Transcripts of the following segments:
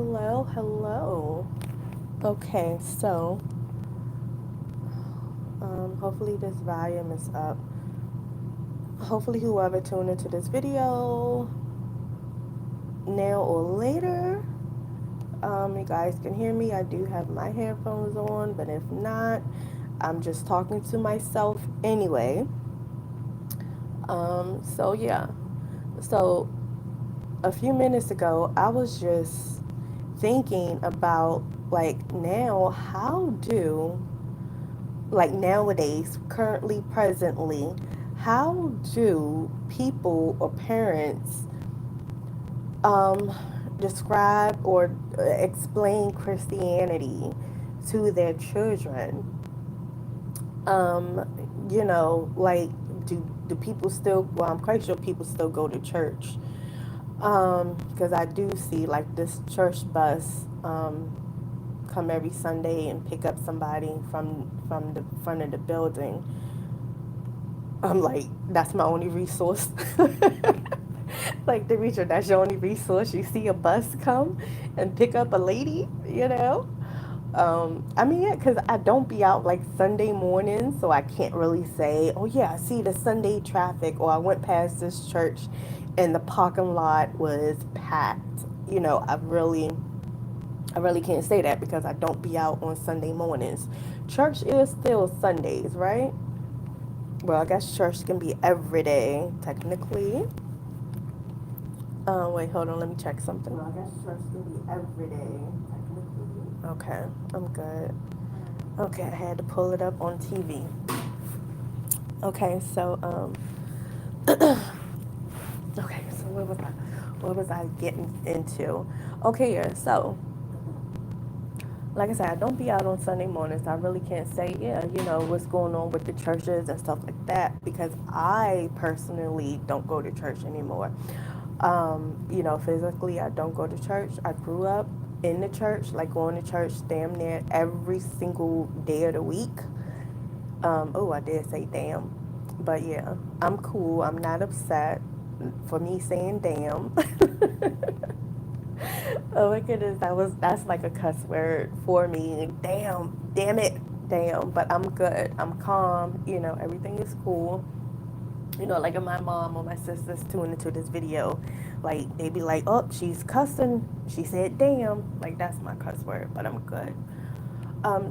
Hello, hello. Okay, so hopefully this volume is up. Hopefully whoever tuned into this video now or later, you guys can hear me. I do have my headphones on, but if not, I'm just talking to myself anyway. So yeah. So a few minutes ago, I was just thinking about like now, how do like nowadays, currently, presently, how do people or parents um, describe or explain Christianity to their children? Like, do people still? Well, I'm quite sure people still go to church. Because I do see like this church bus come every Sunday and pick up somebody from the front of the building. I'm like, that's my only resource. Like, Demetra, that's your only resource. You see a bus come and pick up a lady, you know? I mean, yeah, because I don't be out like Sunday mornings, so I can't really say, oh, yeah, I see the Sunday traffic, or I went past this church and the parking lot was packed. I really can't say that because I don't be out on Sunday mornings. Church is still Sundays, right? Well, I guess church can be every day, technically. Wait, hold on, let me check something. Well, I guess church can be every day, technically. Okay, I'm good. Okay, I had to pull it up on TV. Okay, so, okay, so what was I getting into? Okay, yeah, so like I said, I don't be out on Sunday mornings. I really can't say, yeah, what's going on with the churches and stuff like that because I personally don't go to church anymore. Physically, I don't go to church. I grew up in the church, like going to church damn near every single day of the week. Oh, I did say damn. But yeah, I'm cool. I'm not upset for me saying damn. Oh my goodness, that's like a cuss word for me. Damn it, damn. But I'm good. I'm calm. Everything is cool. Like if my mom or my sisters tune into this video, like they be like, "Oh, she's cussing. She said damn." Like that's my cuss word, but I'm good.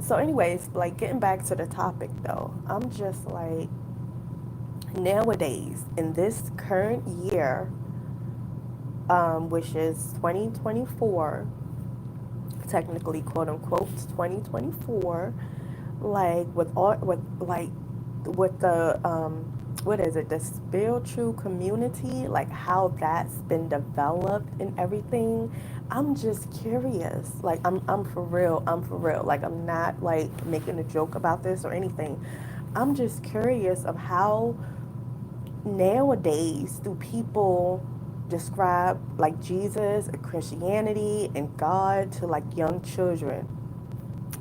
So anyways, like getting back to the topic though, I'm just like nowadays in this current year, which is 2024, technically quote unquote 2024, like with the what is it, the spiritual community, like how that's been developed and everything. I'm just curious, like I'm for real, like I'm not like making a joke about this or anything. I'm just curious of how nowadays do people describe like Jesus and Christianity and God to like young children,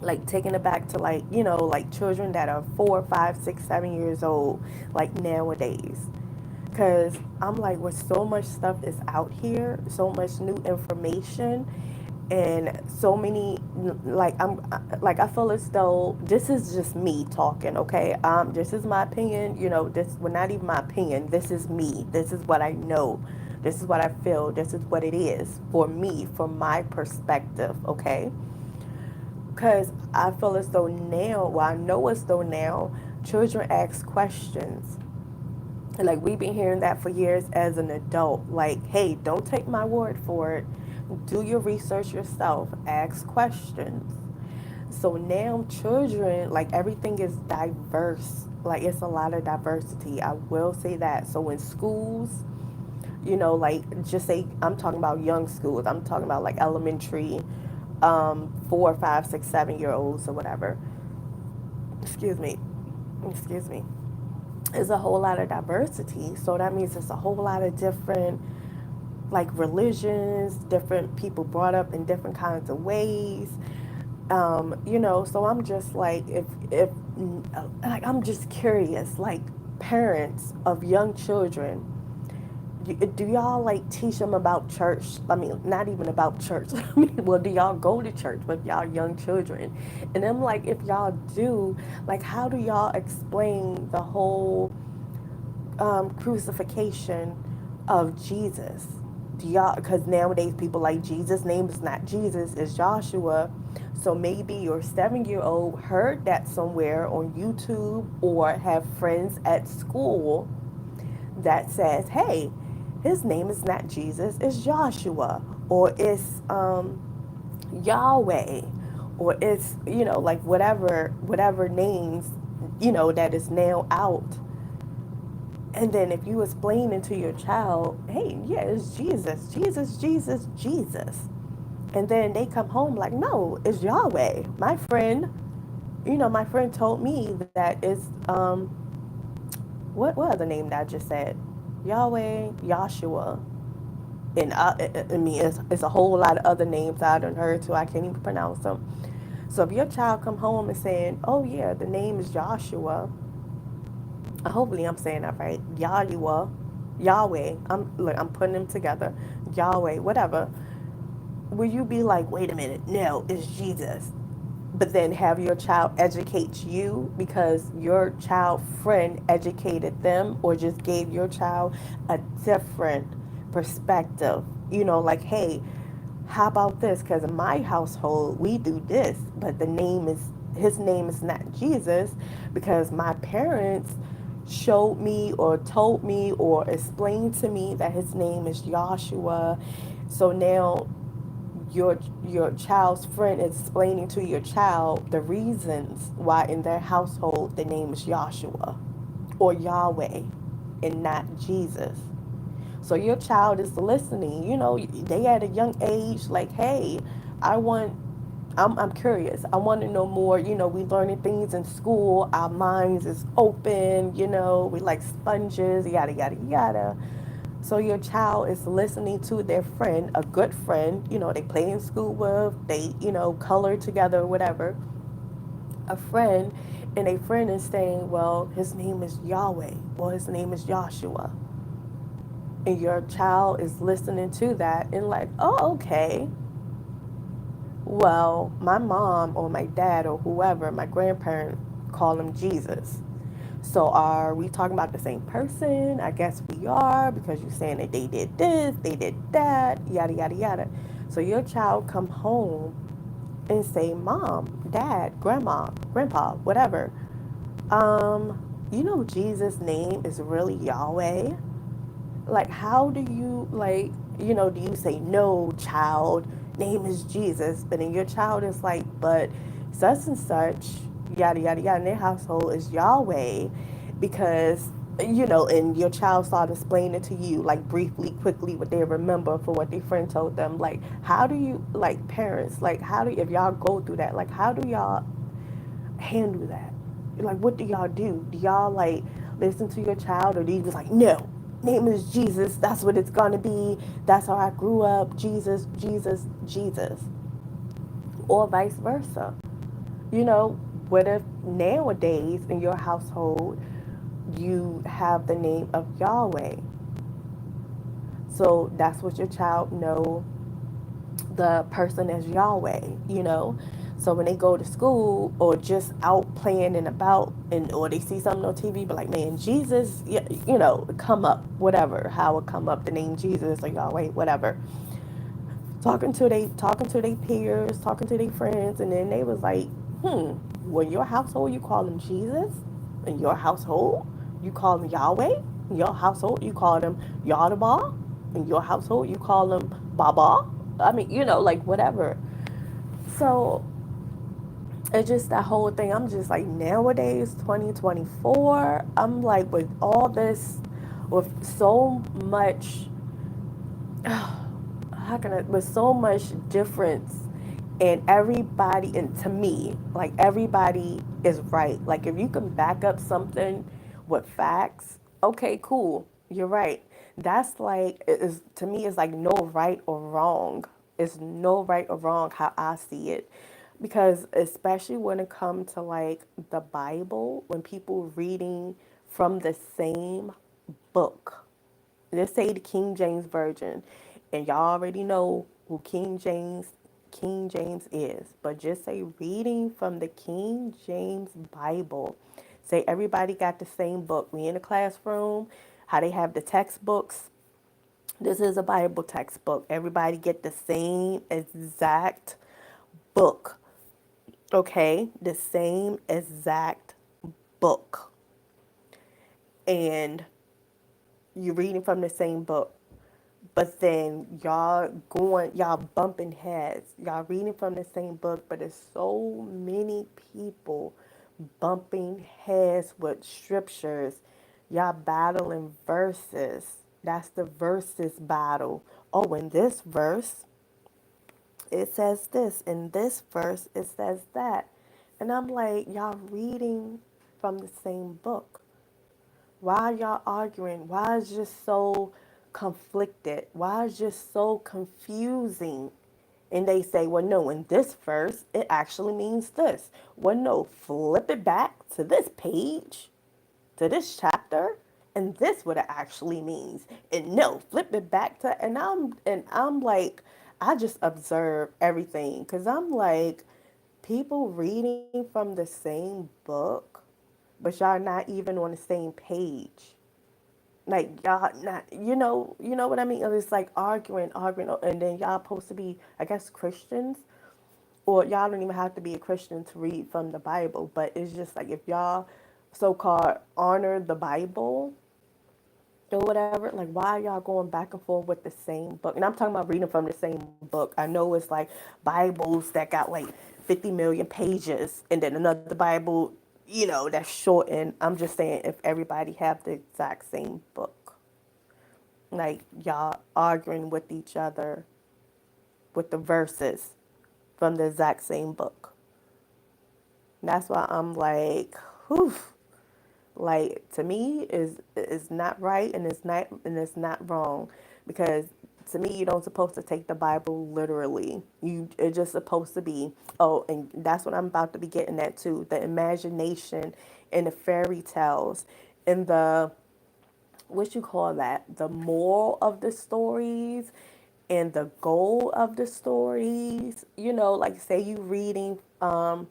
like taking it back to like like children that are 4, 5, 6, 7 years old, like nowadays. Because I'm like, with so much stuff is out here, so much new information, and so many, like I feel as though this is just me talking, okay? This is my opinion. This, well, not even my opinion, this is me, this is what I know, this is what I feel, this is what it is for me, from my perspective, okay? Because I feel as though now, well, I know as though now, children ask questions. Like, we've been hearing that for years as an adult. Like, hey, don't take my word for it. Do your research yourself. Ask questions. So now, children, like, everything is diverse. Like, it's a lot of diversity. I will say that. So, in schools, like, just say, I'm talking about young schools. I'm talking about, like, elementary, 4, 5, 6, 7 year olds or whatever. Excuse me. Excuse me. Is a whole lot of diversity. So that means it's a whole lot of different like religions, different people brought up in different kinds of ways. So I'm just like, if like, I'm just curious, like parents of young children, do y'all like teach them about church? I mean, not even about church. I mean, well, do y'all go to church with y'all young children? And I'm like, if y'all do, like, how do y'all explain the whole crucifixion of Jesus? Do y'all, because nowadays people like Jesus' name is not Jesus, it's Joshua. So maybe your 7-year old heard that somewhere on YouTube or have friends at school that says, hey, his name is not Jesus, it's Joshua, or it's Yahweh, or it's, like whatever names, that is now out. And then if you explain it to your child, hey, yeah, it's Jesus, Jesus, Jesus, Jesus. And then they come home like, no, it's Yahweh. My friend told me that it's, what other name that I just said? Yahweh, Yahshua. And I mean, it's a whole lot of other names I done heard too. I can't even pronounce them. So if your child come home and saying, oh yeah, the name is Joshua, hopefully I'm saying that right, Yahweh, Yahweh, I'm putting them together, Yahweh, whatever, will you be like, wait a minute, no, it's Jesus? But then have your child educate you because your child friend educated them or just gave your child a different perspective. Like, hey, how about this? Because in my household, we do this, but his name is not Jesus because my parents showed me or told me or explained to me that his name is Joshua. So now your child's friend is explaining to your child the reasons why in their household the name is Joshua or Yahweh and not Jesus. So your child is listening. They at a young age like, hey, I want I'm curious. I want to know more. We learning things in school. Our minds is open. We like sponges. Yada yada yada. So your child is listening to their friend, a good friend. They play in school with. They color together, whatever. A friend, and a friend is saying, well, his name is Yahweh. Well, his name is Joshua. And your child is listening to that and like, oh, okay. Well, my mom or my dad or whoever, my grandparent, call him Jesus. So are we talking about the same person? I guess we are because you're saying that they did this, they did that, yada yada yada. So your child come home and say, Mom, Dad, Grandma, Grandpa, whatever. Jesus' name is really Yahweh. Like, how do you, like, do you say, no, child, name is Jesus, but then your child is like, but such and such, yada yada yada, in their household is Yahweh, because and your child started explaining it to you like briefly, quickly, what they remember for what their friend told them. Like, how do you, like, parents, like, how do, if y'all go through that, like, how do y'all handle that? Like, what do y'all do? Do y'all like listen to your child, or do you just like, no, name is Jesus, that's what it's gonna be, that's how I grew up, Jesus, Jesus, Jesus? Or vice versa. you know what if nowadays in your household you have the name of Yahweh? So that's what your child know, the person as Yahweh. So when they go to school or just out playing and about, and or they see something on TV, but like, man, Jesus, come up, whatever, how it come up, the name Jesus or Yahweh, whatever. Talking to their peers, talking to their friends, and then they was like, well, in your household you call him Jesus? In your household you call him Yahweh? In your household you call him Yadaba? In your household you call him Baba? I mean, like, whatever. So it's just that whole thing. I'm just like, nowadays, 2024, I'm like, with all this, with so much, how can I, with so much difference, and everybody, and to me, like, everybody is right. Like, if you can back up something with facts, okay, cool, you're right. That's like, is to me, it's like no right or wrong. It's no right or wrong how I see it. Because especially when it comes to like the Bible, when people reading from the same book, Let's say the King James Version, and y'all already know who King James is, but just say reading from the King James Bible. Say everybody got the same book. We in the classroom, how they have the textbooks. This is a Bible textbook. Everybody get the same exact book. Okay? The same exact book. And you're reading from the same book. But then y'all bumping heads. Y'all reading from the same book, but there's so many people bumping heads with scriptures. Y'all battling verses. That's the verses battle. Oh, in this verse, it says this. In this verse, it says that. And I'm like, y'all reading from the same book. Why are y'all arguing? Why is it just so conflicted? Why is it just so confusing? And they say, well, no, in this verse, it actually means this. Well, no, flip it back to this page, to this chapter, and this what it actually means. And no, flip it back to, and I'm like, I just observe everything because I'm like, people reading from the same book, but y'all not even on the same page. Like y'all not, you know what I mean? It's like arguing, and then y'all supposed to be, I guess, Christians, or y'all don't even have to be a Christian to read from the Bible. But it's just like if y'all so-called honor the Bible or whatever, like why y'all going back and forth with the same book? And I'm talking about reading from the same book. I know it's like Bibles that got like 50 million pages, and then another Bible, that's shortened. I'm just saying if everybody have the exact same book, like y'all arguing with each other with the verses from the exact same book. And that's why I'm like, whew, like to me is not right, and it's not wrong, because to me you don't supposed to take the Bible literally. It's just supposed to be, oh, and that's what I'm about to be getting at too, the imagination and the fairy tales and the, what you call that, the moral of the stories and the goal of the stories. Like say you reading a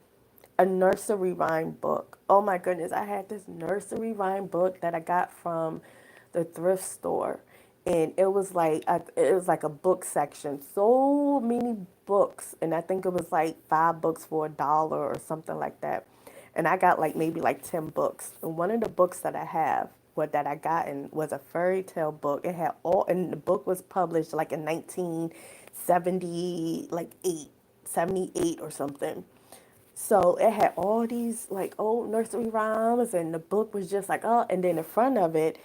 nursery rhyme book. Oh my goodness, I had this nursery rhyme book that I got from the thrift store. And it was like a book section. So many books, and I think it was like 5 books for $1 or something like that. And I got like maybe like 10 books. And one of the books that I have, what that I gotten, was a fairy tale book. It had all, and the book was published like in 1970, like 78 or something. So it had all these like old nursery rhymes, and the book was just like, oh, and then in front of it,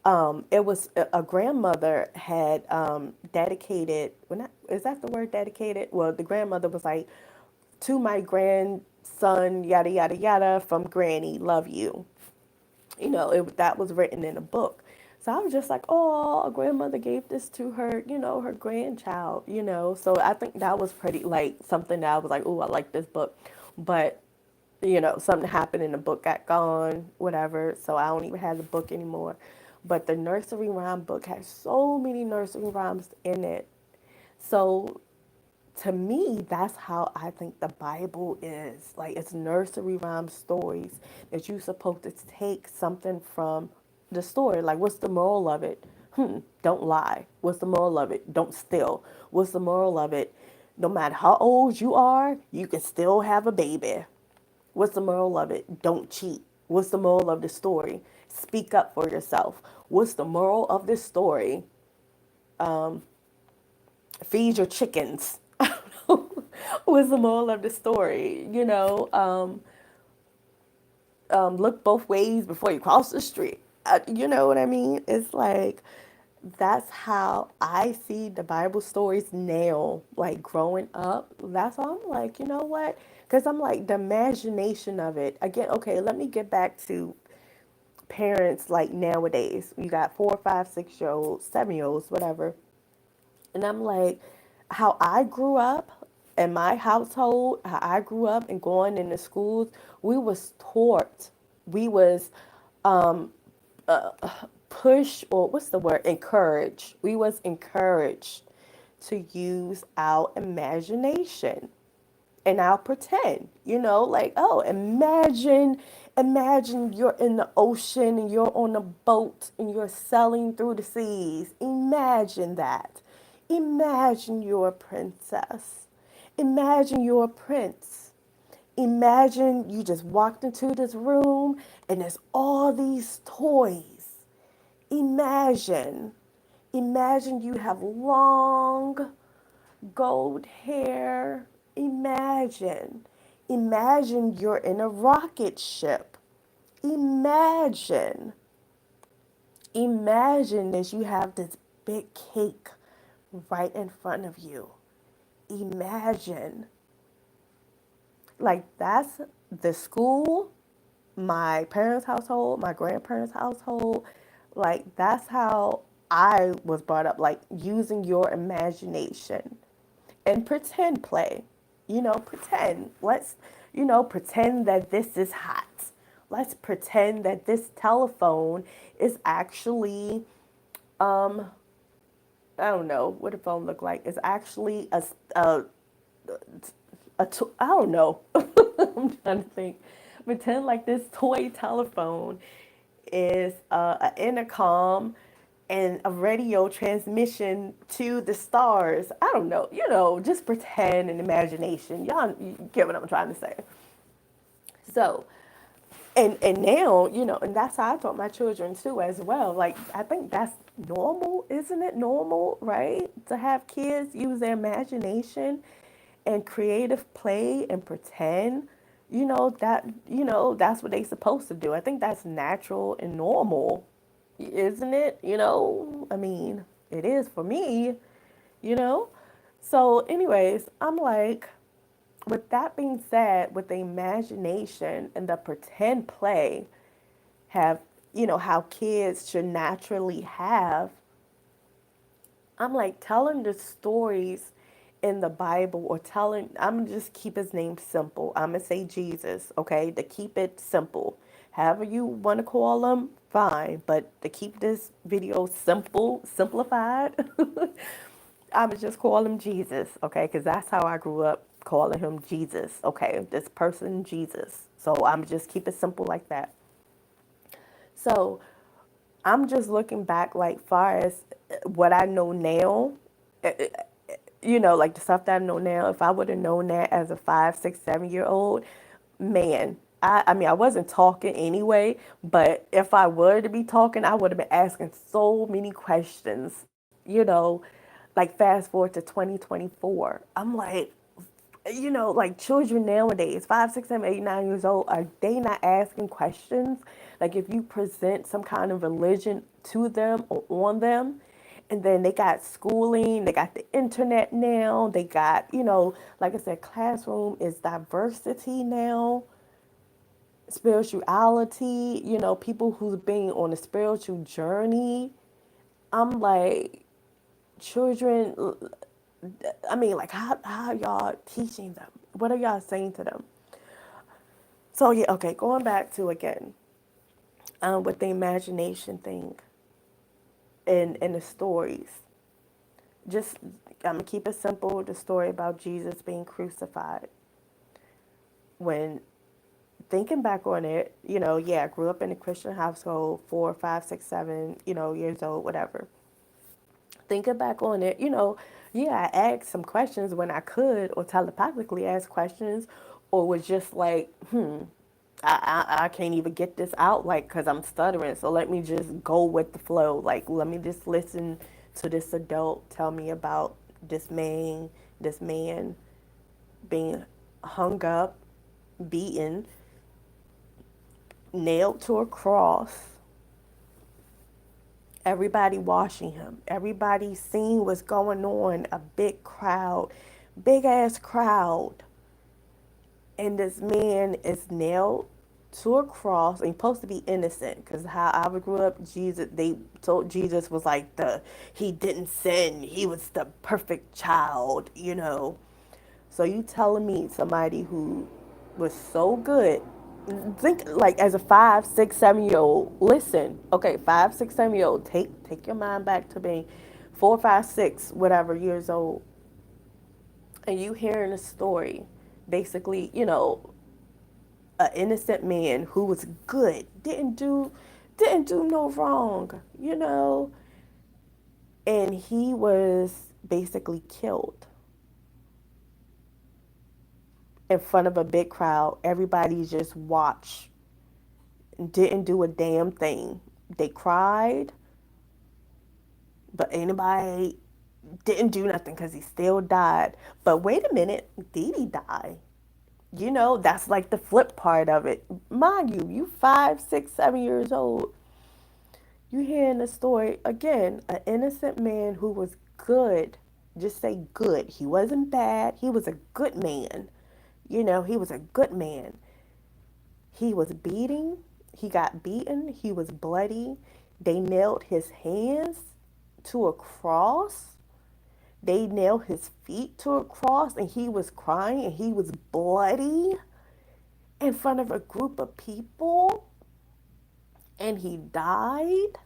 it was a grandmother had dedicated. Well, not, is that the word dedicated? Well, the grandmother was like, to my grandson, yada yada yada, from Granny, love you. That was written in a book. So I was just like, oh, a grandmother gave this to her, her grandchild. So I think that was pretty, like, something that I was like, oh, I like this book. But, something happened and the book got gone, whatever. So I don't even have the book anymore. But the nursery rhyme book has so many nursery rhymes in it. So to me, that's how I think the Bible is. Like, it's nursery rhyme stories that you're supposed to take something from the story. Like, what's the moral of it? Don't lie. What's the moral of it? Don't steal. What's the moral of it? No matter how old you are, you can still have a baby. What's the moral of it? Don't cheat. What's the moral of the story? Speak up for yourself. What's the moral of this story? Feed your chickens. Was the moral of the story? Look both ways before you cross the street. You know what I mean? It's like that's how I see the Bible stories now. Like growing up, that's how I'm like, you know what? Because I'm like the imagination of it. Again, okay, let me get back to parents like nowadays. You got 4, 5, 6 year olds, 7 year olds, whatever. And I'm like, how I grew up in my household, how I grew up and going into schools, we was taught, we was push, or what's the word, encourage. We was encouraged to use our imagination and I'll pretend, like, oh, imagine you're in the ocean and you're on a boat and you're sailing through the seas. Imagine that. Imagine you're a princess. Imagine you're a prince. Imagine you just walked into this room and there's all these toys. Imagine. Imagine you have long gold hair. Imagine. Imagine you're in a rocket ship. Imagine. Imagine that you have this big cake right in front of you. Imagine. Like, that's the school, my parents' household, my grandparents' household. Like, that's how I was brought up, like using your imagination and pretend play. Pretend. Let's, pretend that this is hot. Let's pretend that this telephone is actually, I don't know what a phone look like. It's actually I don't know. I'm trying to think. Pretend like this toy telephone is an intercom and a radio transmission to the stars. I don't know. Just pretend and imagination. Y'all you get what I'm trying to say. So, and now, and that's how I taught my children too as well. Like, I think that's normal, isn't it normal, right? To have kids use their imagination and creative play and pretend, that's what they supposed to do. I think that's natural and normal, isn't it? I mean, it is for me, you know? So, anyways, I'm like, with that being said, with the imagination and the pretend play, have, how kids should naturally have, I'm like telling the stories in the Bible, or I'm gonna just keep his name simple. I'm gonna say Jesus, okay, to keep it simple. However you want to call him, fine. But to keep this video simplified, I'm gonna just call him Jesus, okay, because that's how I grew up, calling him Jesus, okay, this person, Jesus. So I'm just keep it simple like that. So I'm just looking back, like, far as what I know now, like the stuff that I know now. If I would have known that as a 5, 6, 7 year old, man, I mean, I wasn't talking anyway, but if I were to be talking, I would have been asking so many questions, like fast forward to 2024. I'm like, like children nowadays, 5, 6, 7, 8, 9 years old, are they not asking questions? Like, if you present some kind of religion to them or on them, and then they got schooling, they got the internet now, they got, like I said, classroom is diversity now, spirituality, people who's being on a spiritual journey. I'm like, children, I mean, like, how y'all teaching them? What are y'all saying to them? So, yeah, okay, going back to again, with the imagination thing and the stories. Just, I'm gonna keep it simple. The story about Jesus being crucified. When thinking back on it, yeah, I grew up in a Christian household, 4, 5, 6, 7, years old, whatever. Thinking back on it, yeah, I asked some questions when I could, or telepathically ask questions, or was just like, I can't even get this out, like, because I'm stuttering. So let me just go with the flow. Like, let me just listen to this adult tell me about this man being hung up, beaten, nailed to a cross, everybody watching him, everybody seeing what's going on, a big crowd, big ass crowd. And this man is nailed to a cross, and he's supposed to be innocent, because how I grew up, Jesus, they told Jesus was like he didn't sin, he was the perfect child. So you telling me somebody who was so good, Think like as a 5, 6, 7 year old. Listen, okay, 5, 6, 7 year old. Take your mind back to being 4, 5, 6, whatever years old, and you hearing a story, basically, an innocent man who was good, didn't do no wrong, and he was basically killed in front of a big crowd. Everybody just watched, didn't do a damn thing. They cried, but anybody didn't do nothing because he still died. But wait a minute, did he die? That's like the flip part of it. Mind you, you 5, 6, 7 years old. You hearing the story again, an innocent man who was good. Just say good. He wasn't bad. He was a good man. He was a good man. He was beating. He got beaten. He was bloody. They nailed his hands to a cross. They nailed his feet to a cross, and he was crying and he was bloody in front of a group of people, and he died.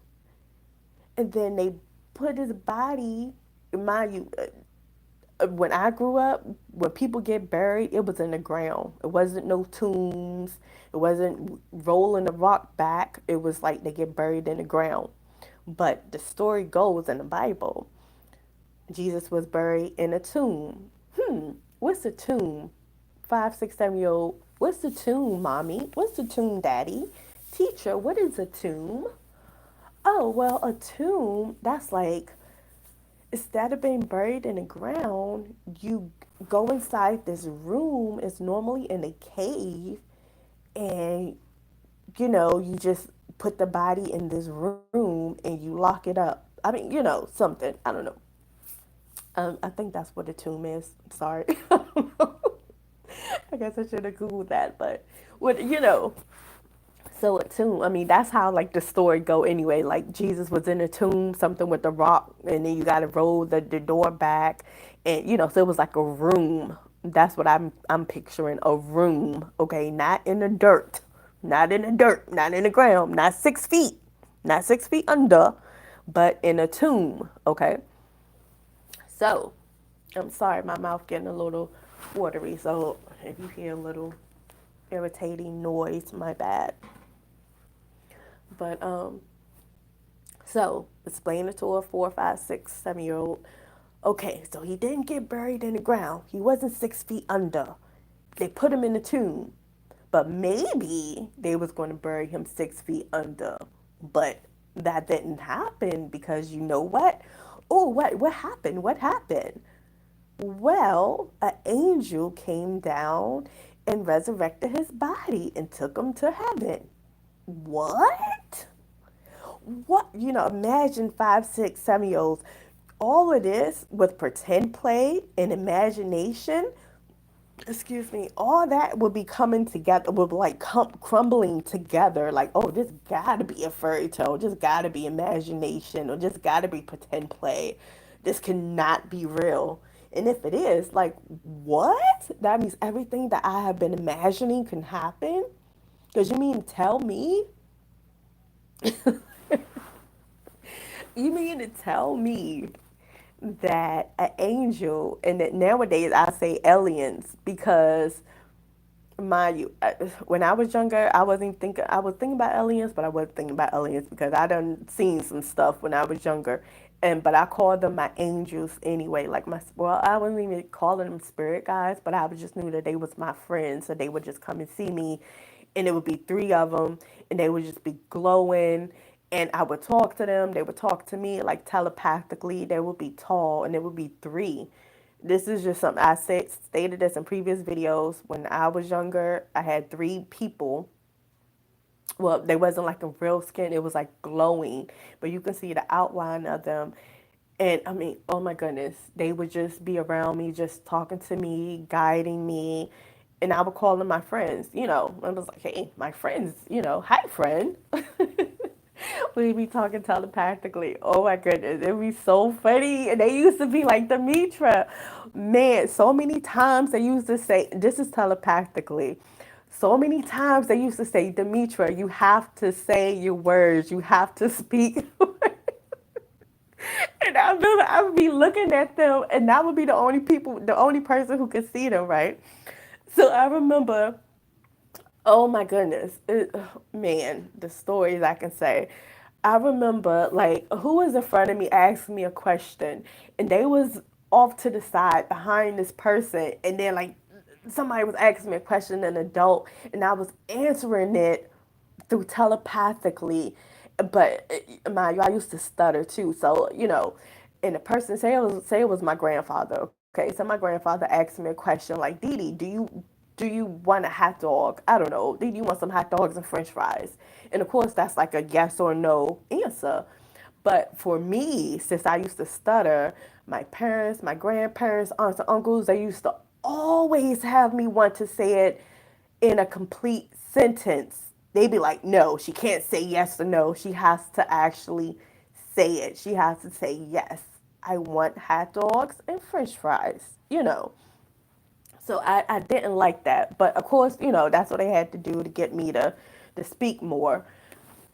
And then they put his body, mind you, when I grew up, when people get buried, it was in the ground. It wasn't no tombs. It wasn't rolling the rock back. It was like they get buried in the ground. But the story goes in the Bible, Jesus was buried in a tomb. What's a tomb? 5, 6, 7 year old. What's the tomb, mommy? What's the tomb, daddy? Teacher, what is a tomb? Oh, well, a tomb, that's like, instead of being buried in the ground, you go inside this room. It's normally in a cave, and you just put the body in this room and you lock it up. I mean, something. I don't know. I think that's what a tomb is. Sorry. I guess I should have Googled that, but what. So a tomb, I mean, that's how like the story go anyway. Like Jesus was in a tomb, something with the rock, and then you got to roll the door back, and so it was like a room. That's what I'm picturing, a room. Okay, not in the dirt, not in the dirt, not in the ground, not 6 feet, not 6 feet under, but in a tomb. Okay, so I'm sorry, my mouth getting a little watery, so if you hear a little irritating noise, my bad. But so explain it to a 4, 5, 6, 7 year old. Okay, so he didn't get buried in the ground. He wasn't 6 feet under. They put him in the tomb. But maybe they was going to bury him 6 feet under. But that didn't happen because you know what? Oh, what happened? What happened? Well, an angel came down and resurrected his body and took him to heaven. What? What? Imagine 5, 6, 7 year olds. All of this with pretend play and imagination, excuse me, all that would be coming together, would like crumbling together. Like, oh, this gotta be a fairy tale, just gotta be imagination, or just gotta be pretend play. This cannot be real. And if it is, like, what? That means everything that I have been imagining can happen? Because you mean tell me? You mean to tell me that an angel, and that nowadays I say aliens because mind you, when I was younger, I was thinking about aliens, but I wasn't thinking about aliens because I done seen some stuff when I was younger. But I called them my angels anyway. Like well, I wasn't even calling them spirit guides, but I just knew that they was my friends, so they would just come and see me, and it would be three of them, and they would just be glowing, and I would talk to them. They would talk to me like telepathically. They would be tall, and it would be three. This is just something stated this in previous videos. When I was younger, I had three people. Well, they wasn't like a real skin. It was like glowing, but you can see the outline of them. And I mean, oh my goodness, they would just be around me, just talking to me, guiding me. And I would call them my friends. I was like, hey, my friends, hi, friend. We'd be talking telepathically. Oh my goodness, it'd be so funny. And they used to be like, Demitra, man, so many times they used to say, this is telepathically. So many times they used to say, Demitra, you have to say your words. You have to speak. And I remember I would be looking at them, and that would be the only person who could see them, right? So I remember, oh my goodness, man, the stories I can say. I remember, like, who was in front of me asked me a question, and they was off to the side behind this person, and then, like, somebody was asking me a question, an adult, and I was answering it through telepathically. But mind you, I used to stutter too. So, and the person say it was my grandfather. Okay, so my grandfather asked me a question like, Dee Dee, do you want a hot dog? I don't know. Do you want some hot dogs and French fries? And of course, that's like a yes or no answer. But for me, since I used to stutter, my parents, my grandparents, aunts and uncles, they used to always have me want to say it in a complete sentence. They'd be like, no, she can't say yes or no. She has to actually say it. She has to say, yes, I want hot dogs and French fries, So I didn't like that. But of course, that's what they had to do to get me to speak more.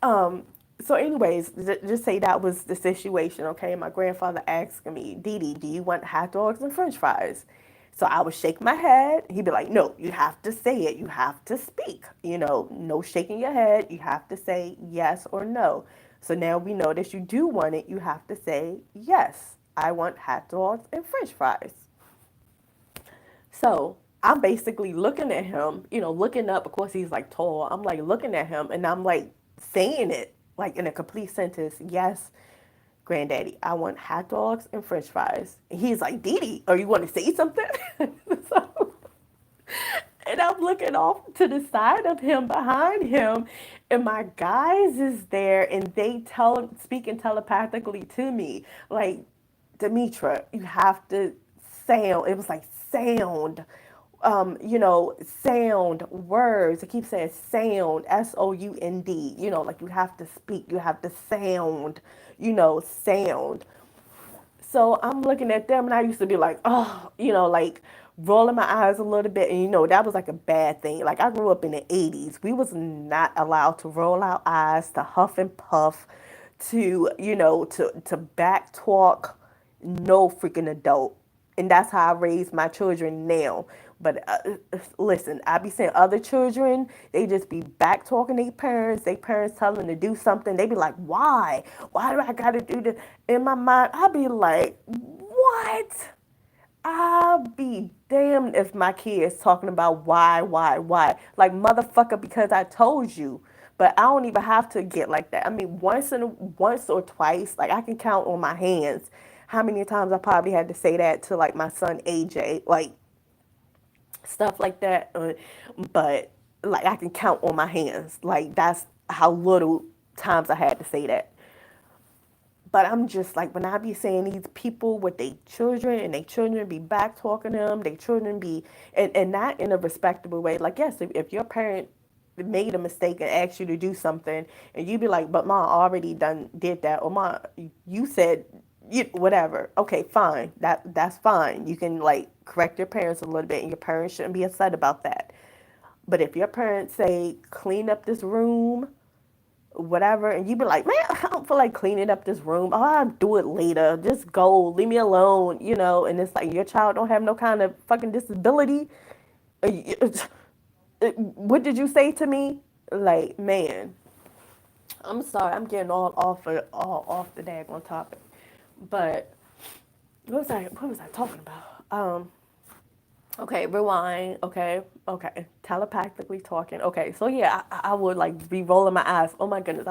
Um, so, anyways, just say that was the situation, okay? My grandfather asked me, Dee Dee, do you want hot dogs and French fries? So I would shake my head. He'd be like, no, you have to say it. You have to speak. No shaking your head. You have to say yes or no. So now we know that you do want it. You have to say yes. I want hot dogs and French fries. So I'm basically looking at him, looking up. Of course, he's like tall. I'm like looking at him and I'm like saying it like in a complete sentence. Yes, granddaddy, I want hot dogs and French fries. And he's like, Dee Dee, are you going to say something? so, and I'm looking off to the side of him, behind him, and my guys is there, and they speaking telepathically to me, like, Demitra, you have to sound. It was like sound, sound words. I keep saying sound, SOUND. Like you have to speak. You have to sound. Sound. So I'm looking at them, and I used to be like, oh, like rolling my eyes a little bit, and that was like a bad thing. Like I grew up in the '80s, we was not allowed to roll our eyes, to huff and puff, to to back talk, no freaking adult. And that's how I raise my children now. But listen, I be seeing other children, they just be back talking their parents tell them to do something. They be like, why? Why do I got to do this? In my mind, I be like, what? I'll be damned if my kid's talking about why. Like, motherfucker, because I told you. But I don't even have to get like that. I mean, once or twice, like I can count on my hands how many times I probably had to say that to like my son AJ, like stuff like that. But like I can count on my hands. Like that's how little times I had to say that. But I'm just like, when I be saying these people with their children and their children be back talking to them, their children be, and not in a respectable way. Like, yes, if your parent made a mistake and asked you to do something and you be like, but mom already done did that, or mom, you said, whatever. Okay, fine. That's fine. You can like correct your parents a little bit and your parents shouldn't be upset about that. But if your parents say, clean up this room, whatever, and you be like, man, I don't feel like cleaning up this room. Oh, I'll do it later. Just go, leave me alone, and it's like your child don't have no kind of fucking disability. What did you say to me? Like, man, I'm sorry, I'm getting all off the daggone topic. But what was I talking about? Okay, rewind. Okay. Telepathically talking. Okay, so yeah, I would like be rolling my eyes. Oh my goodness,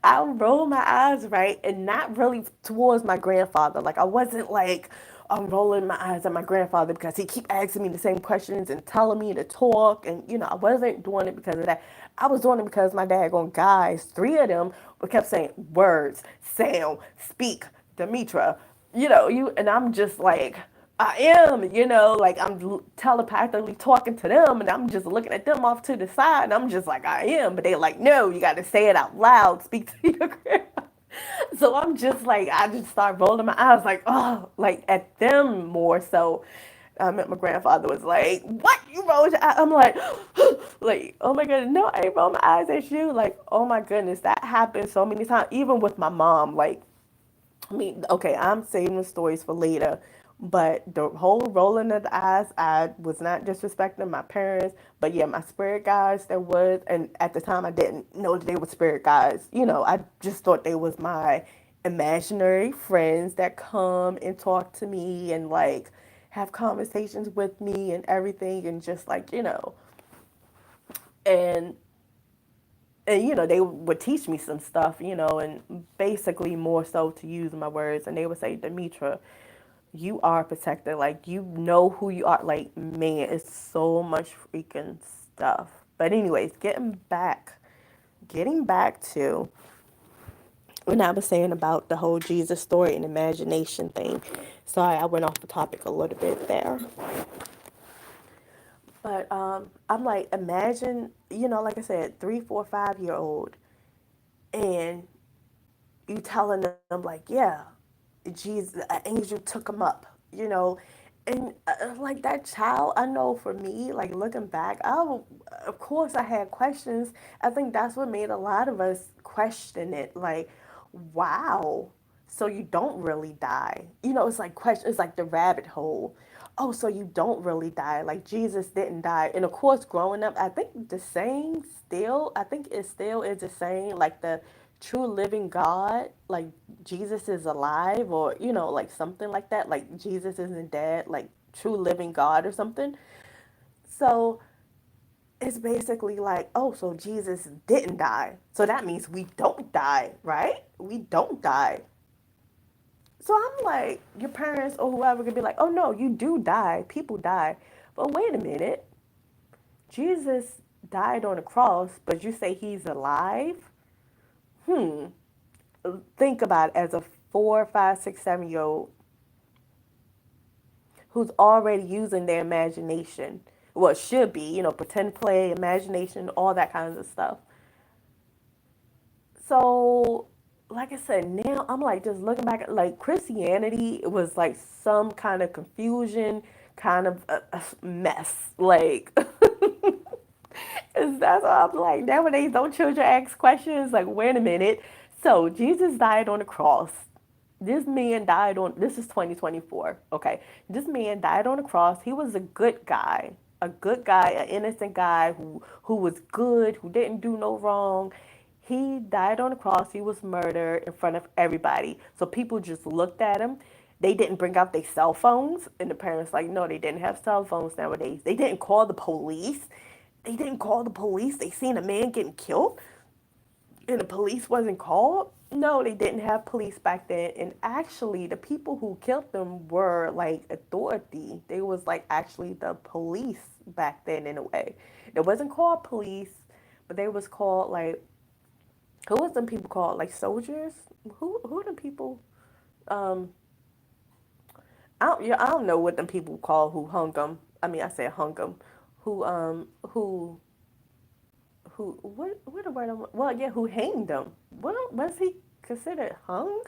I'll roll my eyes, right, and not really towards my grandfather. Like I wasn't like I'm rolling my eyes at my grandfather because he keep asking me the same questions and telling me to talk, and I wasn't doing it because of that. I was doing it because my daggone guys, three of them, kept saying words, sound, speak, Demitra, and I'm just like. I am, like I'm telepathically talking to them and I'm just looking at them off to the side and I'm just like, I am. But they're like, no, you got to say it out loud, speak to your grandma. So I'm just like, I just start rolling my eyes like, oh, like at them more so. I met my grandfather was like, "What? You rolled your eyes?" I'm like, like, oh my goodness, no, I ain't roll my eyes at you. Like, oh my goodness, that happened so many times. Even with my mom, like, I mean, okay, I'm saving the stories for later, but the whole rolling of the eyes, I was not disrespecting my parents, but yeah, my spirit guides, there was, and at the time I didn't know that they were spirit guides. I just thought they was my imaginary friends that come and talk to me and like have conversations with me and everything, and just like, and they would teach me some stuff, and basically more so to use my words. And they would say, Demitra, you are protected. Like, you know who you are. Like, man, it's so much freaking stuff. But anyways, getting back to when I was saying about the whole Jesus story and imagination thing. Sorry, I went off the topic a little bit there. But I'm like, imagine, like I said, 3, 4, 5 year old, and you telling them like, yeah, Jesus, an angel took him up, and like that child, I know for me, like looking back, of course I had questions. I think that's what made a lot of us question it. Like, wow, so you don't really die. It's like question. It's like the rabbit hole. Oh, so you don't really die. Like Jesus didn't die. And of course, growing up, I think the saying still, I think it still is the same. Like the true living God, like Jesus is alive, or like something like that. Like Jesus isn't dead. Like true living God or something. So it's basically like, oh, so Jesus didn't die. So that means we don't die, right? We don't die. So I'm like, your parents or whoever could be like, oh no, you do die. People die. But wait a minute. Jesus died on a cross, but you say he's alive? Hmm. Think about it, as a 4, 5, 6, 7 year old who's already using their imagination. Well, it should be, pretend play, imagination, all that kinds of stuff. So, like I said, now I'm like just looking back at like Christianity was like some kind of confusion, kind of a mess. Like, that's what I'm like. Nowadays, don't children ask questions? Like, wait a minute. So, Jesus died on the cross. This man died on, this is 2024. Okay. This man died on the cross. He was a good guy, an innocent guy who was good, who didn't do no wrong. He died on the cross. He was murdered in front of everybody. So people just looked at him. They didn't bring out their cell phones. And the parents like, no, they didn't have cell phones nowadays. They didn't call the police. They didn't call the police. They seen a man getting killed and the police wasn't called. No, they didn't have police back then. And actually, the people who killed them were like authority. They was like actually the police back then in a way. It wasn't called police, but they was called like, who was them people called? Like soldiers? Who are the people? Um, I don't know what them people call who hung them. I mean, I said hung them. Who what the word? Well, yeah, who hanged him? What was he considered hung?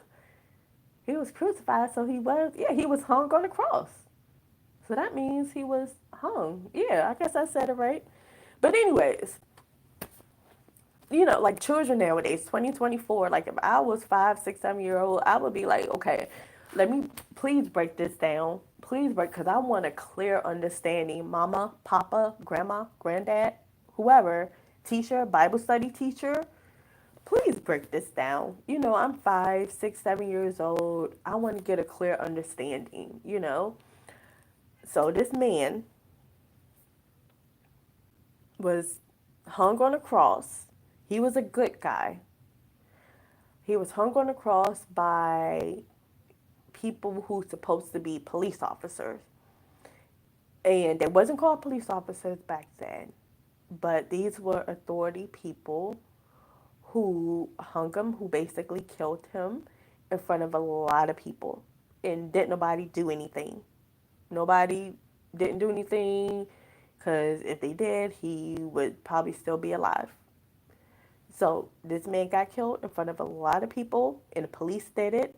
He was crucified, so he was hung on the cross. So that means he was hung. Yeah, I guess I said it right. But anyways, like children nowadays, 2024, like if I was 5, 6, 7 year old, I would be like, okay, let me please break this down. Please break, because I want a clear understanding. Mama, papa, grandma, granddad, whoever, teacher, Bible study teacher, please break this down. I'm 5, 6, 7 years old. I want to get a clear understanding. So this man was hung on a cross. He was a good guy. He was hung on a cross by people who supposed to be police officers. And they wasn't called police officers back then, but these were authority people who hung him, who basically killed him in front of a lot of people. And didn't nobody do anything. Nobody didn't do anything, because if they did, he would probably still be alive. So this man got killed in front of a lot of people, and the police did it.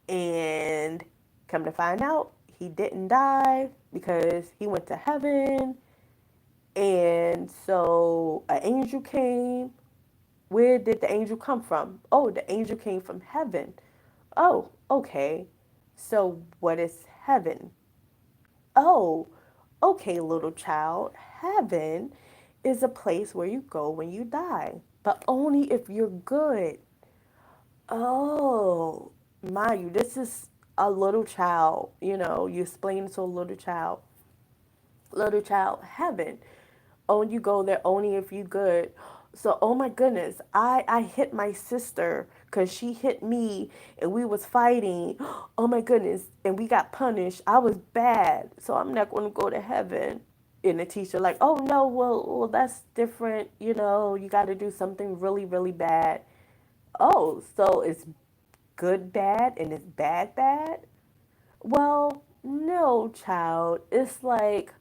And come to find out, he didn't die because he went to heaven. And so an angel came. Where did the angel come from? Oh, the angel came from heaven. Oh, okay. So what is heaven? Oh, okay, little child. Heaven is a place where you go when you die, but only if you're good. Oh, mind you, this is a little child. You explain it to a little child, heaven. Oh, you go there only if you good. So, oh my goodness, I hit my sister because she hit me and we was fighting. Oh my goodness, and we got punished. I was bad, so I'm not going to go to heaven. And the teacher like, oh no, well that's different. You got to do something really, really bad. Oh, so it's good bad and it's bad bad? Well, no, child. It's like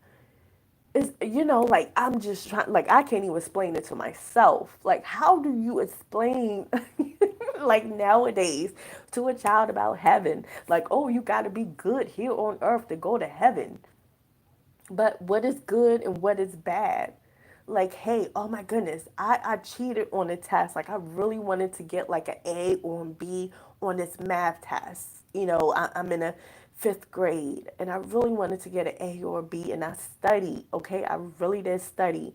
like I'm just trying, like I can't even explain it to myself. Like, how do you explain like nowadays to a child about heaven? Like, oh, you got to be good here on earth to go to heaven. But what is good and what is bad? Like, hey, oh my goodness, I cheated on a test. Like, I really wanted to get like an A or a B on this math test. I'm in a fifth grade and I really wanted to get an A or a B and I studied. Okay, I really did study,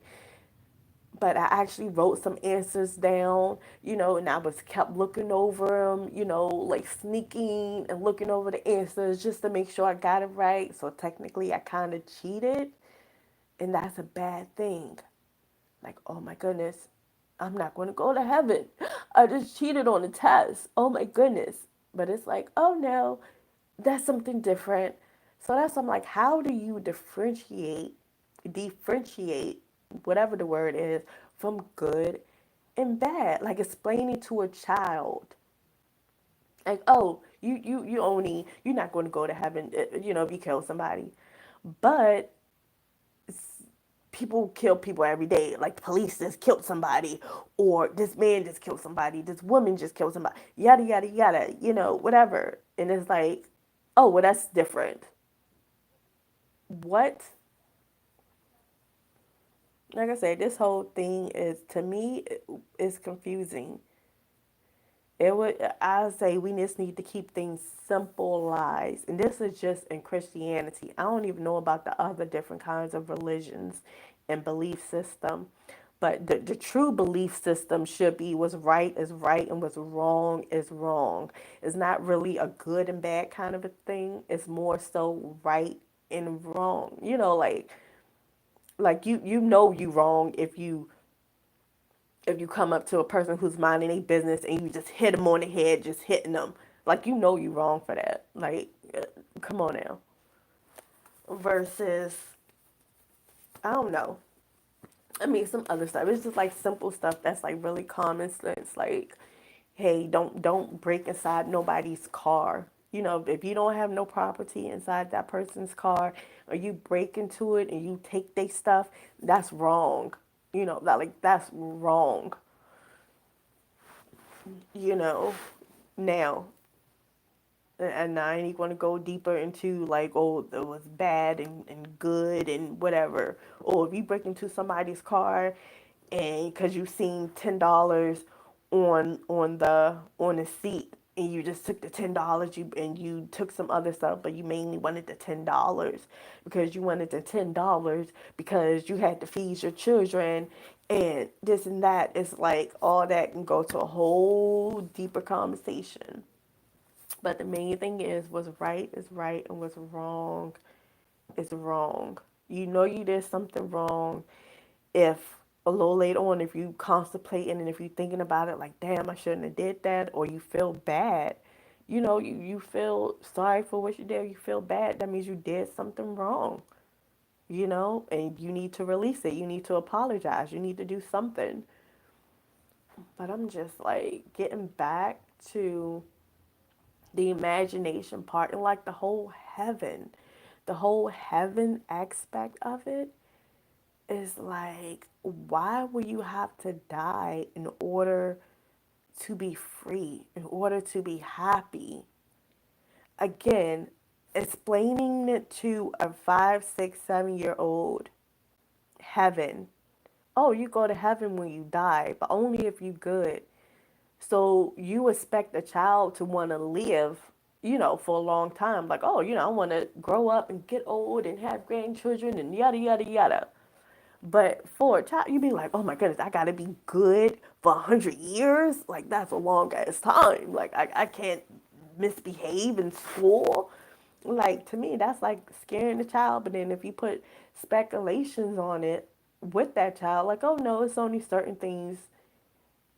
but I actually wrote some answers down, and I was kept looking over them, like sneaking and looking over the answers just to make sure I got it right. So technically, I kind of cheated, and that's a bad thing. Like, oh my goodness, I'm not going to go to heaven. I just cheated on a test. Oh my goodness. But it's like, oh no, that's something different. So that's, I'm like, how do you differentiate, whatever the word is, from good and bad? Like explaining to a child, like, oh, you only, you're not going to go to heaven, if you kill somebody. But people kill people every day. Like the police just killed somebody, or this man just killed somebody, this woman just killed somebody, yada yada yada, whatever. And it's like, oh well, that's different. What? Like I said, this whole thing is, to me, is confusing. I say we just need to keep things simplified. And this is just in Christianity. I don't even know about the other different kinds of religions and belief system. But the true belief system should be what's right is right and what's wrong is wrong. It's not really a good and bad kind of a thing. It's more so right and wrong. Like you wrong if you come up to a person who's minding their business and you just hit them on the head, just hitting them, like you wrong for that. Like, come on now. Versus, I don't know. I mean, some other stuff. It's just like simple stuff that's like really common sense. Like, hey, don't break inside nobody's car. If you don't have no property inside that person's car, or you break into it and you take their stuff, that's wrong. That's wrong. You know. Now, and I ain't going to go deeper into like, oh, it was bad and good and whatever. Or if you break into somebody's car and because you seen $10 on the seat and you just took the $10, you took some other stuff, but you mainly wanted the $10 because you wanted the $10 because you had to feed your children and this and that. It's like all that can go to a whole deeper conversation. But the main thing is, what's right is right and what's wrong is wrong. You did something wrong if a little later on, if you contemplating and if you thinking about it like, damn, I shouldn't have did that, or you feel bad, you feel sorry for what you did, you feel bad, that means you did something wrong, and you need to release it. You need to apologize. You need to do something. But I'm just like getting back to the imagination part and like the whole heaven aspect of it is like, why will you have to die in order to be free, in order to be happy? Again, explaining it to a 5, 6, 7 year old, heaven. Oh, you go to heaven when you die, but only if you good. So you expect a child to want to live, for a long time. Like, oh, I want to grow up and get old and have grandchildren and yada, yada, yada. But for a child, you'd be like, oh my goodness, I got to be good for 100 years? Like, that's a long ass time. Like, I can't misbehave in school. Like, to me, that's like scaring the child. But then if you put speculations on it with that child, like, oh no, it's only certain things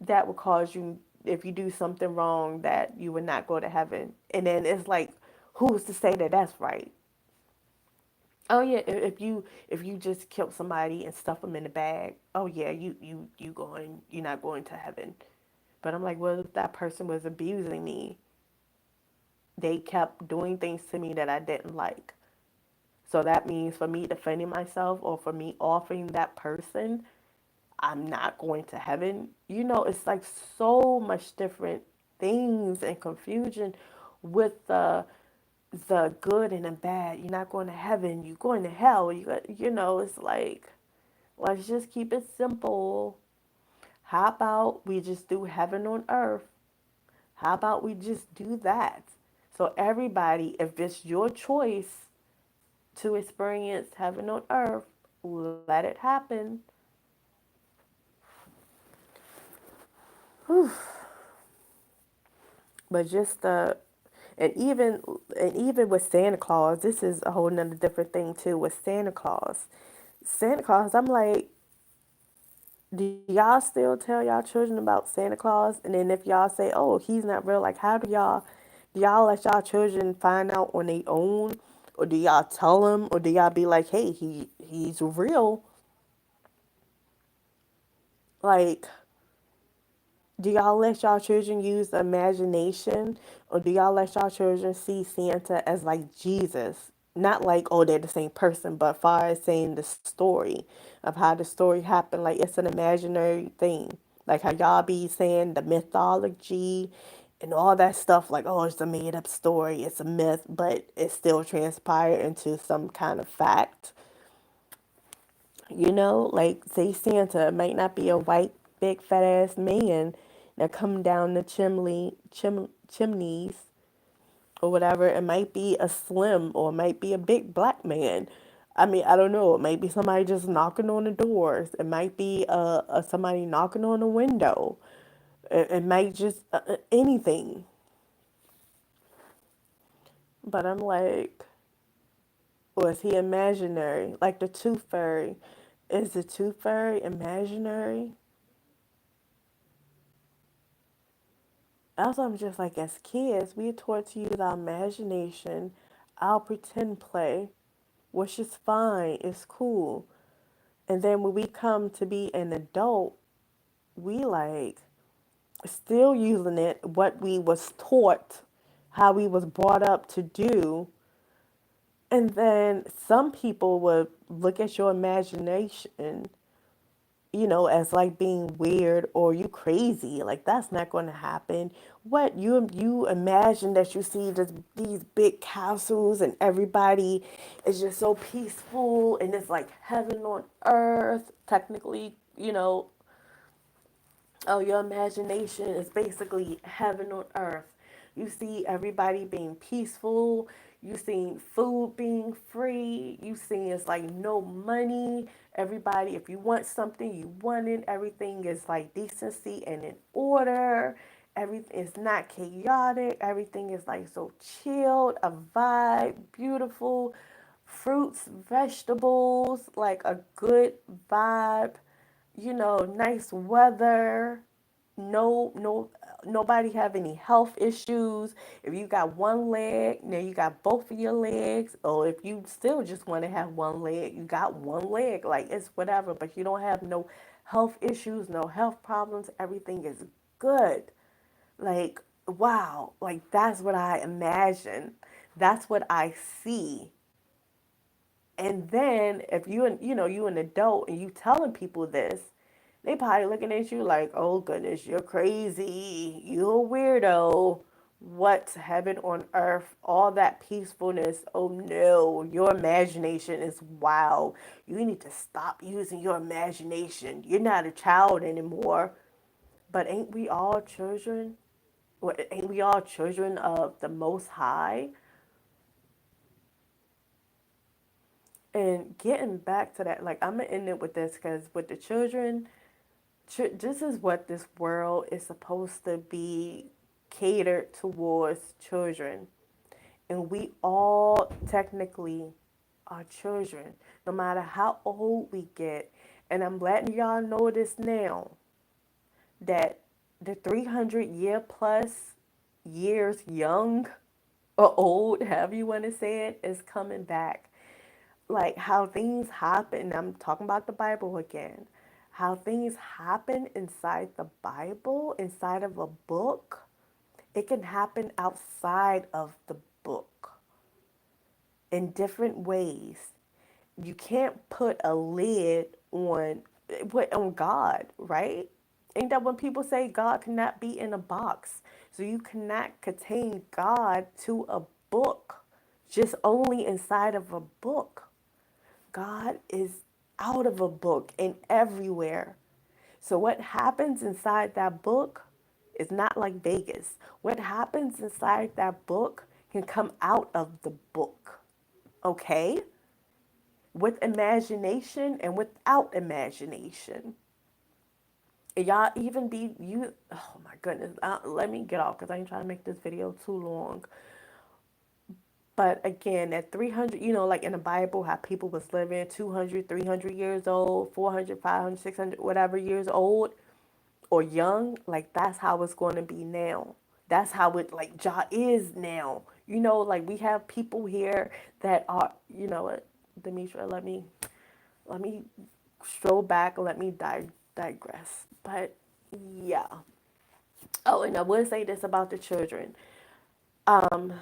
that would cause you, if you do something wrong, that you would not go to heaven. And then it's like, who's to say that that's right? Oh yeah, if you just killed somebody and stuff them in a bag, oh yeah, you're not going to heaven. But I'm like, well, if that person was abusing me, they kept doing things to me that I didn't like. So that means for me defending myself or for me offering that person, I'm not going to heaven. It's like so much different things and confusion with the good and the bad. You're not going to heaven. You're going to hell. It's like, let's just keep it simple. How about we just do heaven on earth? How about we just do that? So everybody, if it's your choice to experience heaven on earth, let it happen. But just and even with Santa Claus, this is a whole nother different thing too. With Santa Claus, I'm like, do y'all still tell y'all children about Santa Claus? And then if y'all say, oh, he's not real, like, how do y'all let y'all children find out on their own, or do y'all tell them, or do y'all be like, hey, he's real? Like, do y'all let y'all children use the imagination, or do y'all let y'all children see Santa as like Jesus? Not like, oh, they're the same person, but far as saying the story of how the story happened, like it's an imaginary thing. Like how y'all be saying the mythology and all that stuff, like, oh, it's a made up story, it's a myth, but it still transpired into some kind of fact. Like, say Santa might not be a white, big, fat ass man that come down the chimneys or whatever. It might be a slim, or it might be a big black man. I mean, I don't know. It might be somebody just knocking on the doors. It might be somebody knocking on the window. It might just anything. But I'm like, was he imaginary? Like the tooth fairy. Is the tooth fairy imaginary? Also, I'm just like, as kids, we are taught to use our imagination, our pretend play, which is fine, it's cool. And then when we come to be an adult, we like still using it, what we was taught, how we was brought up to do. And then some people would look at your imagination, as like being weird or you crazy. Like, that's not going to happen. What you imagine that you see these big castles and everybody is just so peaceful and it's like heaven on earth. Technically, oh, your imagination is basically heaven on earth. You see everybody being peaceful. You see food being free. You see it's like no money. Everybody, if you want something, you want it. Everything is like decency and in order. Everything is not chaotic. Everything is like so chilled, a vibe, beautiful. Fruits, vegetables, like a good vibe, nice weather, no nobody have any health issues. If you got one leg, now you got both of your legs, or if you still just want to have one leg, you got one leg. Like, it's whatever, but you don't have no health issues, no health problems. Everything is good. Like, wow, like that's what I imagine. That's what I see. And then if you an adult and you telling people this, they probably looking at you like, oh goodness, you're crazy, you a weirdo. What's heaven on earth? All that peacefulness. Oh no, your imagination is wild. You need to stop using your imagination. You're not a child anymore. But ain't we all children? Ain't we all children of the Most High? And getting back to that, like I'm gonna end it with this because with the children, this is what this world is supposed to be catered towards children. And we all technically are children, no matter how old we get. And I'm letting y'all know this now that the 300 year plus years young or old, however you want to say it, is coming back. Like how things happen, I'm talking about the Bible again. How things happen inside the Bible, inside of a book, it can happen outside of the book in different ways. You can't put a lid on God, right? Ain't that when people say God cannot be in a box? So you cannot contain God to a book, just only inside of a book. God is out of a book and everywhere. So what happens inside that book is not like Vegas. What happens inside that book can come out of the book. Okay? With imagination and without imagination. Y'all even be you. Oh my goodness. Let me get off because I ain't trying to make this video too long. But again, at 300, like in the Bible, how people was living 200, 300 years old, 400, 500, 600, whatever years old or young, like that's how it's going to be now. That's how it like Jah is now. Like we have people here that are, what, Demitra, let me stroll back, let me digress. But yeah. Oh, and I will say this about the children. Um,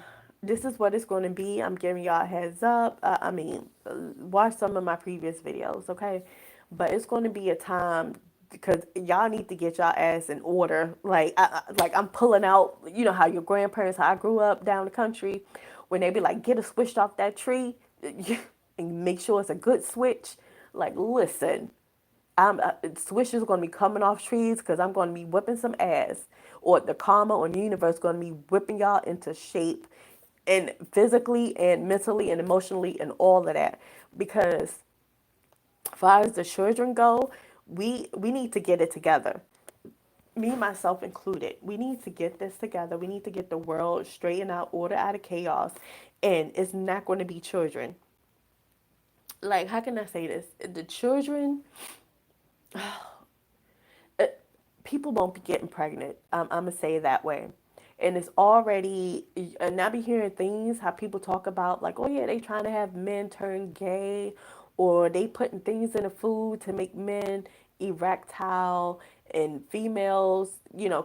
this is what it's going to be. I'm giving y'all a heads up. Watch some of my previous videos, okay? But it's going to be a time because y'all need to get y'all ass in order. Like I'm pulling out. You know how your grandparents, how I grew up down the country, when they be like, get a switch off that tree, and make sure it's a good switch. Like, listen, Swish is going to be coming off trees because I'm going to be whipping some ass, or the karma or the universe going to be whipping y'all into shape, and physically and mentally and emotionally and all of that. Because as far as the children go, we need to get it together. Me myself included. We need to get this together. We need to get the world straightened out, order out of chaos, and it's not going to be children. Like, how can I say this? The children, uh, people won't be getting pregnant. I'm gonna say it that way. And it's already, and I be hearing things how people talk about like, oh yeah, they trying to have men turn gay, or they putting things in the food to make men erectile, and females,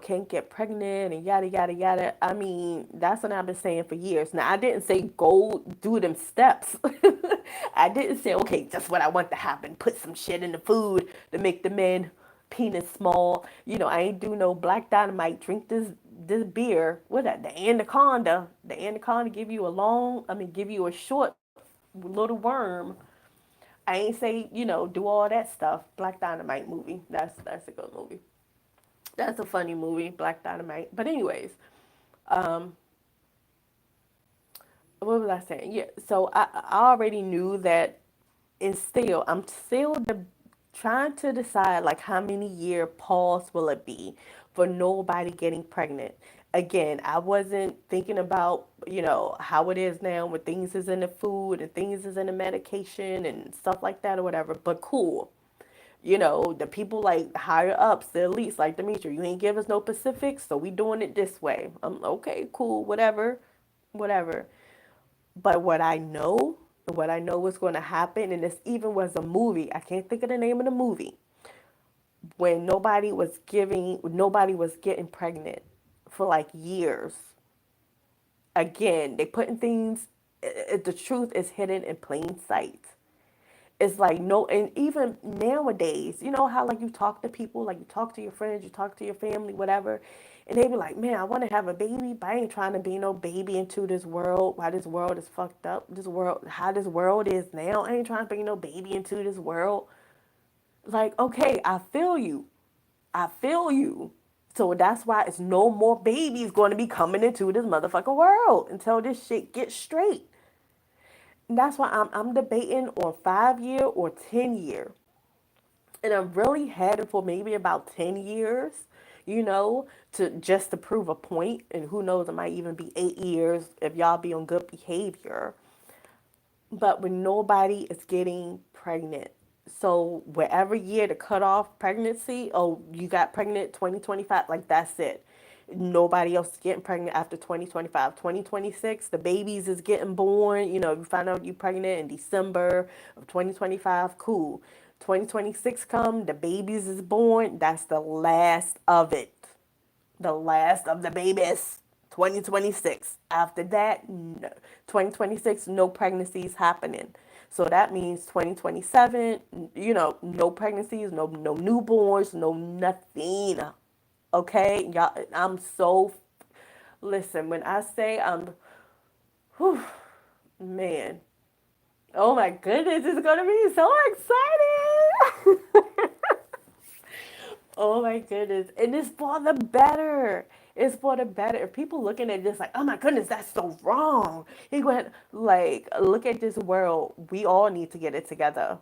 can't get pregnant and yada yada yada. I mean, that's what I've been saying for years. Now I didn't say go do them steps. I didn't say okay, that's what I want to happen. Put some shit in the food to make the men penis small. I ain't do no black dynamite. Drink this beer. What that? The anaconda. The anaconda give you a give you a short little worm. I ain't say do all that stuff. Black Dynamite movie. That's a good movie. That's a funny movie, Black Dynamite. But anyways, um, what was I saying? Yeah. So I already knew that, and still trying to decide like how many year pause will it be for nobody getting pregnant. Again, I wasn't thinking about how it is now with things is in the food and things is in the medication and stuff like that or whatever. But cool. The people like higher ups, the elites, like Demetri, you ain't give us no specifics, so we doing it this way. I'm okay, cool, whatever, whatever. But what I know was going to happen, and this even was a movie. I can't think of the name of the movie when nobody was getting pregnant for like years. Again, they putting things. The truth is hidden in plain sight. It's like no, and even nowadays, you know how like you talk to people, like you talk to your friends, you talk to your family, whatever, And they be like, man, I want to have a baby, but I ain't trying to be no baby into this world. Why this world is fucked up. This world, how this world is now. I ain't trying to bring no baby into this world. Like, okay, I feel you. I feel you. So that's why it's no more babies going to be coming into this motherfucking world until this shit gets straight. And that's why I'm debating on 5 year or 10 year. And I'm really headed for maybe about 10 years, to just to prove a point. And who knows, it might even be 8 years if y'all be on good behavior. But when nobody is getting pregnant. So wherever year to cut off pregnancy, oh, you got pregnant 2025, like that's it. Nobody else is getting pregnant after 2025. 2026, the babies is getting born. You find out you're pregnant in December of 2025, cool. 2026 come, the babies is born, that's the last of it. The last of the babies. 2026. After that, no. 2026, no pregnancies happening. So that means 2027, no pregnancies, no newborns, no nothing. Okay, y'all, listen, when I say whew, man, oh my goodness, it's gonna be so exciting. Oh my goodness. And it's for the better. It's for the better. If people looking at this like, oh my goodness, that's so wrong. You go ahead, like, look at this world. We all need to get it together.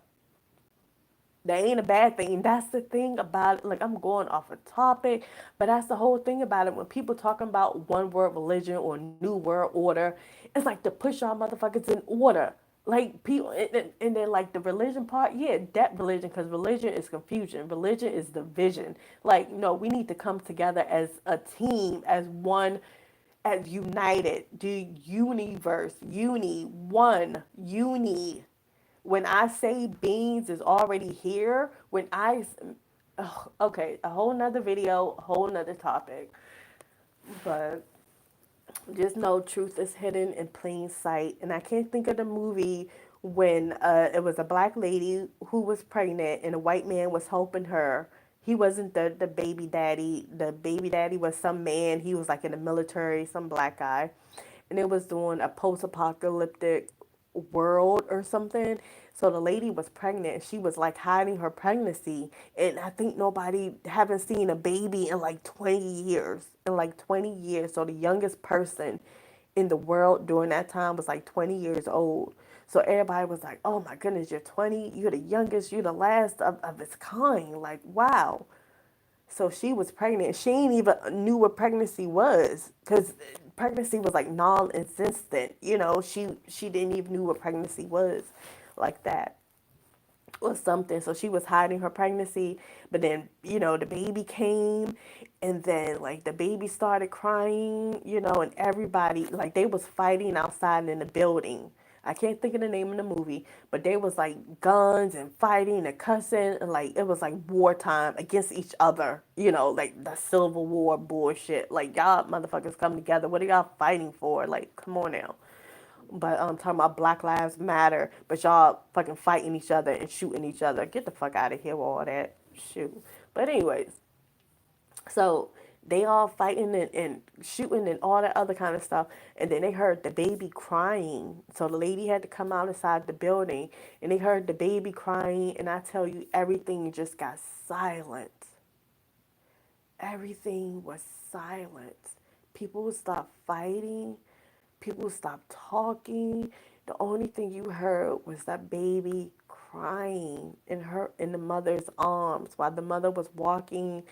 That ain't a bad thing. That's the thing about it. Like, I'm going off a topic, but that's the whole thing about it. When people talking about one world religion or new world order, it's like to push our motherfuckers in order. Like people, and then like the religion part, yeah, that religion, because religion is confusion. Religion is division. Like, no, we need to come together as a team, as one, as united. The universe, uni. When I say beings is already here, okay, a whole nother video, a whole nother topic. But just know truth is hidden in plain sight. And I can't think of the movie when it was a black lady who was pregnant and a white man was helping her. He wasn't the baby daddy. The baby daddy was some man. He was like in the military, some black guy. And it was doing a post apocalyptic world or something. So the lady was pregnant and she was like hiding her pregnancy. And I think nobody haven't seen a baby in like 20 years. In like 20 years. So the youngest person in the world during that time was like 20 years old. So everybody was like, oh my goodness, you're 20, you're the youngest, you're the last of its kind. Like, wow. So she was pregnant. She ain't even knew what pregnancy was because pregnancy was like non-existent. She didn't even knew what pregnancy was like that or something. So she was hiding her pregnancy, but then the baby came, and then like the baby started crying, and everybody like they was fighting outside in the building. I can't think of the name of the movie, but they was like guns and fighting and cussing, and like it was like wartime against each other, like the Civil War bullshit. Like, y'all motherfuckers come together. What are y'all fighting for? Like, come on now. But I'm talking about Black Lives Matter, but y'all fucking fighting each other and shooting each other. Get the fuck out of here with all that. Shoot. But anyways, so they all fighting and shooting and all that other kind of stuff. And then they heard the baby crying. So the lady had to come out inside the building and they heard the baby crying. And I tell you, everything just got silent. Everything was silent. People would stop fighting. People stopped talking. The only thing you heard was that baby crying in the mother's arms while the mother was walking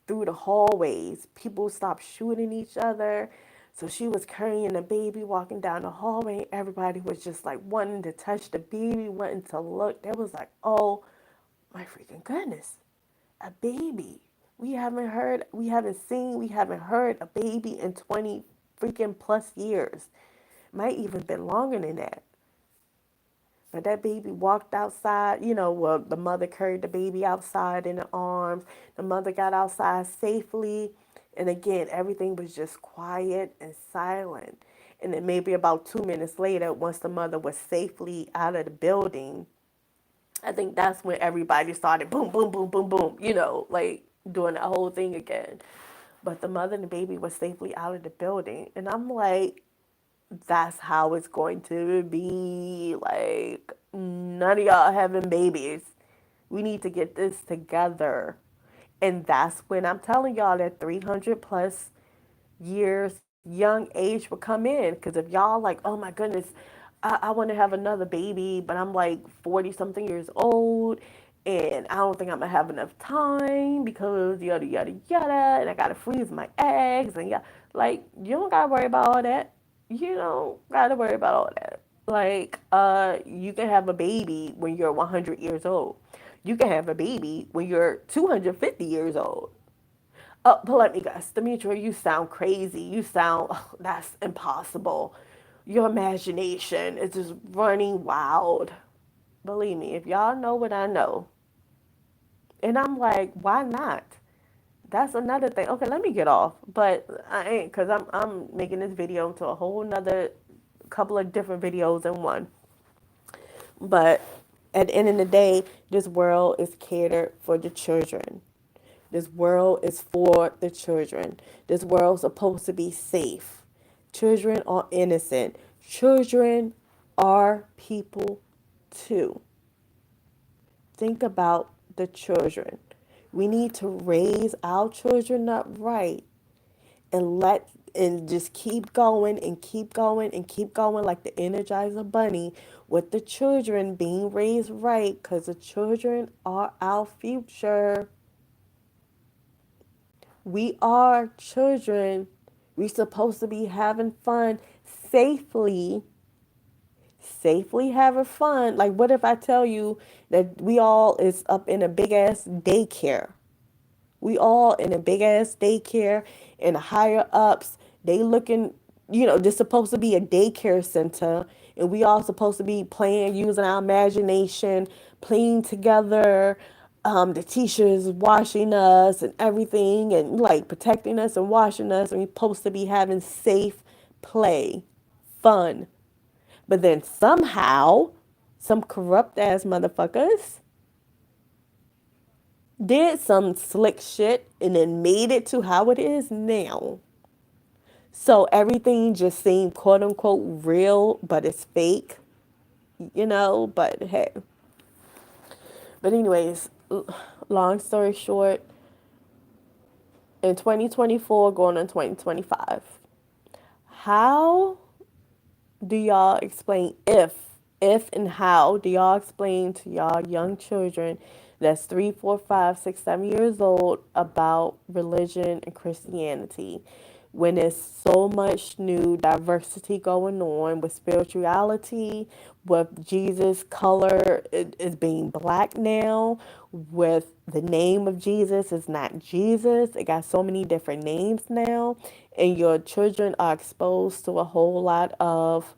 through the hallways. People stopped shooting each other. So she was carrying the baby walking down the hallway. Everybody was just like wanting to touch the baby, wanting to look. They was like, oh my freaking goodness, a baby. We haven't seen, we haven't heard a baby in 20 freaking plus years. Might even been longer than that. But that baby walked outside, well, the mother carried the baby outside in her arms. The mother got outside safely. And again, everything was just quiet and silent. And then maybe about 2 minutes later, once the mother was safely out of the building, I think that's when everybody started boom, boom, boom, boom, boom, like doing that whole thing again. But the mother and the baby was safely out of the building. And I'm like, that's how it's going to be. Like, none of y'all having babies. We need to get this together. And that's when I'm telling y'all that 300 plus years young age would come in. Because if y'all like, oh my goodness, I want to have another baby, but I'm like 40 something years old and I don't think I'm gonna have enough time because yada yada yada, and I gotta freeze my eggs and yeah, like you don't gotta worry about all that. You don't gotta worry about all that. Like, you can have a baby when you're 100 years old. You can have a baby when you're 250 years old. But let me guess, Demetra, you sound crazy. You sound, oh, that's impossible. Your imagination is just running wild. Believe me, if y'all know what I know, and I'm like, why not? That's another thing. Okay, let me get off. But I ain't, because I'm making this video into a whole nother couple of different videos in one. But at the end of the day, this world is catered for the children. This world is for the children. This world's supposed to be safe. Children are innocent. Children are people too. Think about the children. We need to raise our children up right and just keep going and keep going and keep going like the Energizer Bunny with the children being raised right because the children are our future. We are children. We're supposed to be having fun safely, safely having fun. Like, what if I tell you that we all is up in a big ass daycare? We all in a big ass daycare and the higher ups, they looking, this supposed to be a daycare center and we all supposed to be playing, using our imagination, playing together. The teachers washing us and everything and like protecting us and washing us and we supposed to be having safe play, fun. But then somehow, some corrupt ass motherfuckers did some slick shit and then made it to how it is now. So everything just seemed quote unquote real, but it's fake, but hey. But anyways, long story short, in 2024 going on 2025, how do y'all explain if and how do y'all explain to y'all young children that's 3, 4, 5, 6, 7 years old about religion and Christianity when there's so much new diversity going on with spirituality, with Jesus' color is being black now, with the name of Jesus is not Jesus. It got so many different names now, and your children are exposed to a whole lot of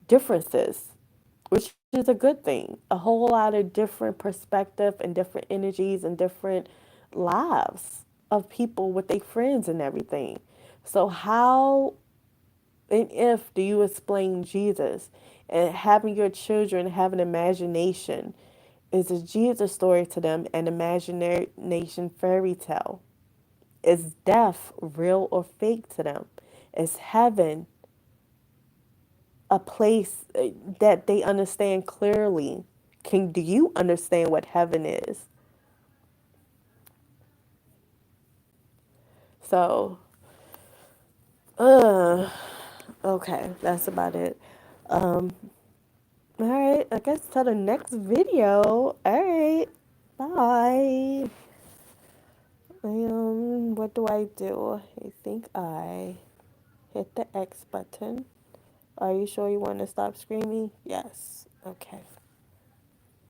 differences, which is a good thing. A whole lot of different perspective and different energies and different lives of people with their friends and everything. So how and if do you explain Jesus and having your children have an imagination? Is a Jesus story to them an imagination fairy tale? Is death real or fake to them? Is heaven a place that they understand clearly? Do you understand what heaven is? So, okay, that's about it. All right, I guess till the next video. All right, bye. What do I do? I think I hit the X button. Are you sure you want to stop screaming? Yes. Okay.